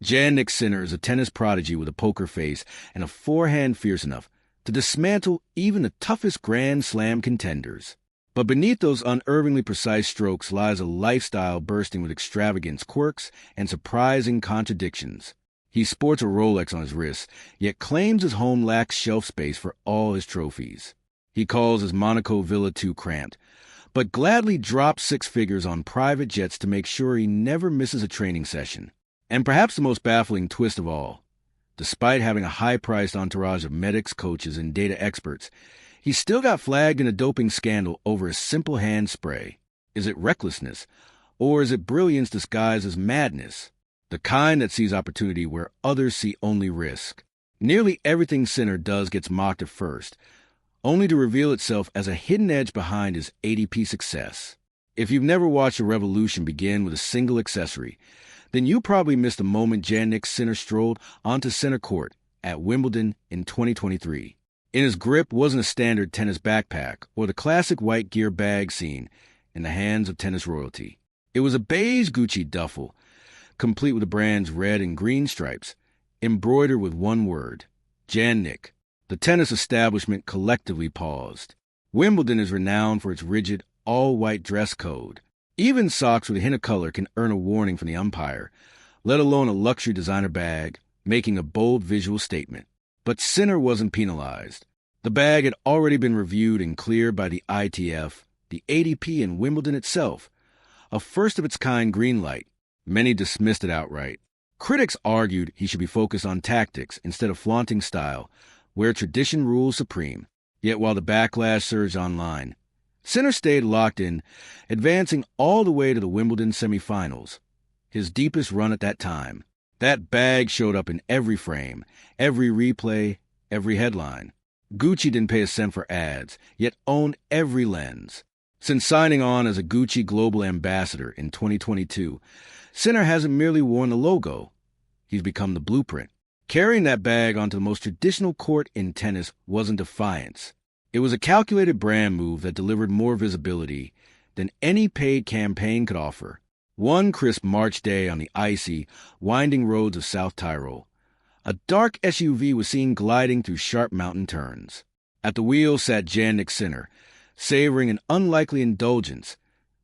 Jannik Sinner is a tennis prodigy with a poker face and a forehand fierce enough to dismantle even the toughest Grand Slam contenders. But beneath those unerringly precise strokes lies a lifestyle bursting with extravagance, quirks, and surprising contradictions. He sports a Rolex on his wrist, yet claims his home lacks shelf space for all his trophies. He calls his Monaco villa too cramped, but gladly drops six figures on private jets to make sure he never misses a training session. And perhaps the most baffling twist of all, despite having a high-priced entourage of medics, coaches, and data experts, he still got flagged in a doping scandal over a simple hand spray. Is it recklessness, or is it brilliance disguised as madness? The kind that sees opportunity where others see only risk. Nearly everything Sinner does gets mocked at first, only to reveal itself as a hidden edge behind his ADP success. If you've never watched a revolution begin with a single accessory, then you probably missed the moment Jannik Sinner strolled onto center court at Wimbledon in 2023. In his grip wasn't a standard tennis backpack or the classic white gear bag seen in the hands of tennis royalty. It was a beige Gucci duffel, complete with the brand's red and green stripes, embroidered with one word, Jannik. The tennis establishment collectively paused. Wimbledon is renowned for its rigid, all-white dress code. Even socks with a hint of color can earn a warning from the umpire, let alone a luxury designer bag, making a bold visual statement. But Sinner wasn't penalized. The bag had already been reviewed and cleared by the ITF, the ADP, and Wimbledon itself. A first-of-its-kind green light. Many dismissed it outright. Critics argued he should be focused on tactics instead of flaunting style, where tradition rules supreme. Yet while the backlash surged online, Sinner stayed locked in, advancing all the way to the Wimbledon semifinals, his deepest run at that time. That bag showed up in every frame, every replay, every headline. Gucci didn't pay a cent for ads, yet owned every lens. Since signing on as a Gucci Global Ambassador in 2022, Sinner hasn't merely worn the logo. He's become the blueprint. Carrying that bag onto the most traditional court in tennis wasn't defiance. It was a calculated brand move that delivered more visibility than any paid campaign could offer. One crisp March day on the icy, winding roads of South Tyrol, a dark SUV was seen gliding through sharp mountain turns. At the wheel sat Jannik Sinner, savoring an unlikely indulgence,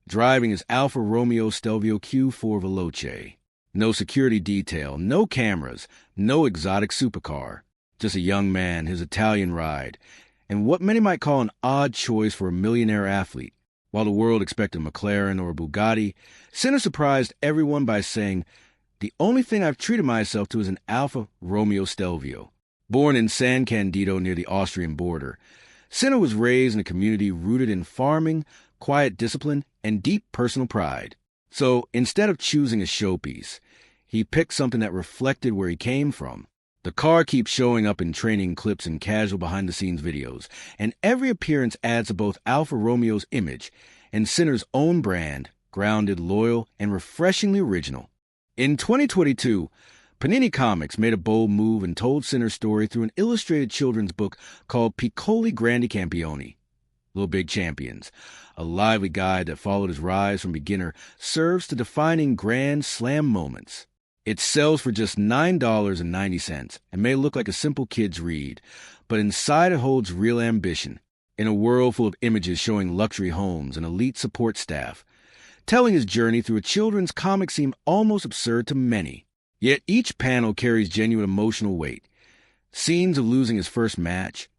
driving his Alfa Romeo Stelvio Q4 Veloce. No security detail, no cameras, no exotic supercar. Just a young man, his Italian ride, and what many might call an odd choice for a millionaire athlete. While the world expected a McLaren or a Bugatti, Sinner surprised everyone by saying, "The only thing I've treated myself to is an Alfa Romeo Stelvio." Born in San Candido near the Austrian border, Sinner was raised in a community rooted in farming, quiet discipline, and deep personal pride. So instead of choosing a showpiece, he picked something that reflected where he came from. The car keeps showing up in training clips and casual behind-the-scenes videos, and every appearance adds to both Alfa Romeo's image and Sinner's own brand, grounded, loyal, and refreshingly original. In 2022, Panini Comics made a bold move and told Sinner's story through an illustrated children's book called Piccoli Grandi Campioni, Little Big Champions. A lively guide that followed his rise from beginner serves to defining Grand Slam moments. It sells for just $9.90 and may look like a simple kid's read, but inside it holds real ambition. In a world full of images showing luxury homes and elite support staff, telling his journey through a children's comic seemed almost absurd to many. Yet each panel carries genuine emotional weight. Scenes of losing his first match,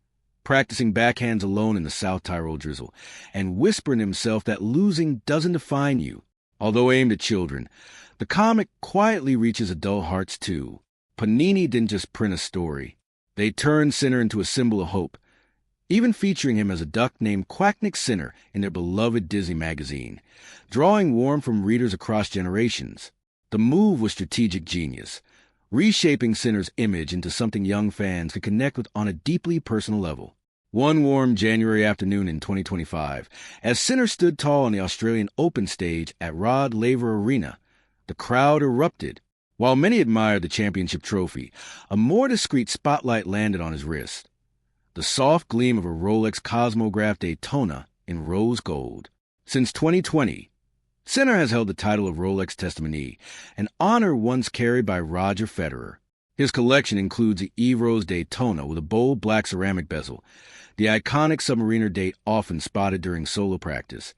practicing backhands alone in the South Tyrol drizzle, and whispering to himself that losing doesn't define you. Although aimed at children, the comic quietly reaches adult hearts too. Panini didn't just print a story. They turned Sinner into a symbol of hope, even featuring him as a duck named Quacknik Sinner in their beloved Disney magazine, drawing warmth from readers across generations. The move was strategic genius, reshaping Sinner's image into something young fans could connect with on a deeply personal level. One warm January afternoon in 2025, as Sinner stood tall on the Australian Open stage at Rod Laver Arena, the crowd erupted. While many admired the championship trophy, a more discreet spotlight landed on his wrist. The soft gleam of a Rolex Cosmograph Daytona in rose gold. Since 2020, Sinner has held the title of Rolex testimony, an honor once carried by Roger Federer. His collection includes the Eve Rose Daytona with a bold black ceramic bezel, the iconic Submariner date often spotted during solo practice,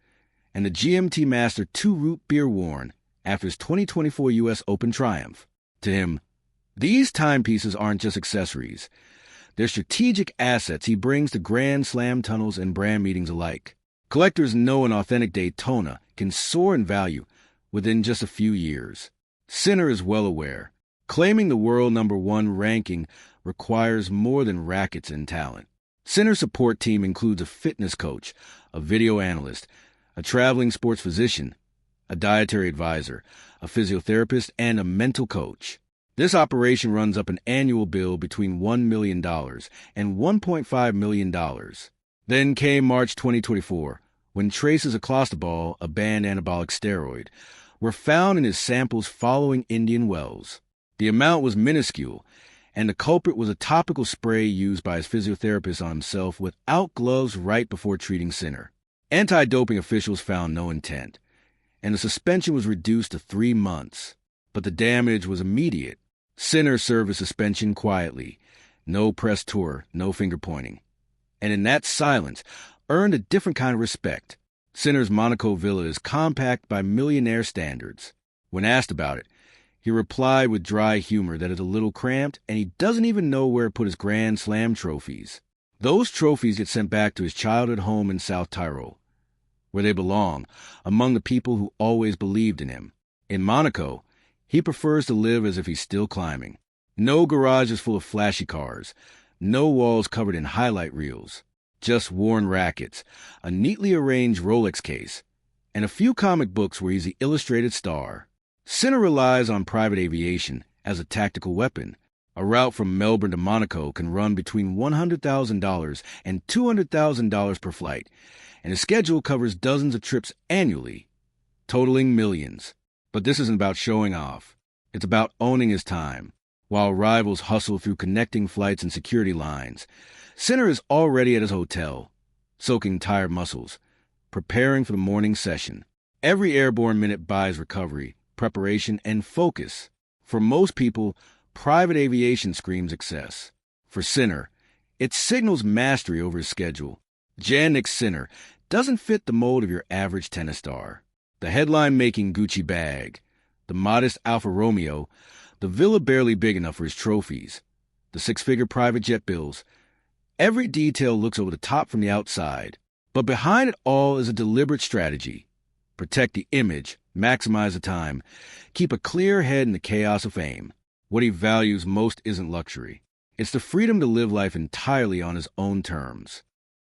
and the GMT Master 2 Root Beer worn after his 2024 U.S. Open triumph. To him, these timepieces aren't just accessories. They're strategic assets he brings to Grand Slam tunnels and brand meetings alike. Collectors know an authentic Daytona can soar in value within just a few years. Sinner is well aware. Claiming the world #1 ranking requires more than rackets and talent. Sinner's support team includes a fitness coach, a video analyst, a traveling sports physician, a dietary advisor, a physiotherapist, and a mental coach. This operation runs up an annual bill between $1 million and $1.5 million. Then came March 2024, when traces of clostebol, a banned anabolic steroid, were found in his samples following Indian wells. The amount was minuscule, and the culprit was a topical spray used by his physiotherapist on himself without gloves right before treating Sinner. Anti-doping officials found no intent, and the suspension was reduced to 3 months. But the damage was immediate. Sinner served his suspension quietly. No press tour, no finger-pointing. And in that silence, earned a different kind of respect. Sinner's Monaco villa is compact by millionaire standards. When asked about it, he replied with dry humor that it's a little cramped, and he doesn't even know where to put his Grand Slam trophies. Those trophies get sent back to his childhood home in South Tyrol, where they belong, among the people who always believed in him. In Monaco, he prefers to live as if he's still climbing. No garages full of flashy cars, no walls covered in highlight reels, just worn rackets, a neatly arranged Rolex case, and a few comic books where he's the illustrated star. Sinner relies on private aviation as a tactical weapon. A route from Melbourne to Monaco can run between $100,000 and $200,000 per flight, and his schedule covers dozens of trips annually, totaling millions. But this isn't about showing off. It's about owning his time. While rivals hustle through connecting flights and security lines, Sinner is already at his hotel, soaking tired muscles, preparing for the morning session. Every airborne minute buys recovery, preparation, and focus. For most people, private aviation screams excess. For Sinner, it signals mastery over his schedule. Jannik Sinner doesn't fit the mold of your average tennis star. The headline-making Gucci bag, the modest Alfa Romeo, the villa barely big enough for his trophies, the 6-figure private jet bills. Every detail looks over the top from the outside. But behind it all is a deliberate strategy. Protect the image, maximize the time, keep a clear head in the chaos of fame. What he values most isn't luxury. It's the freedom to live life entirely on his own terms.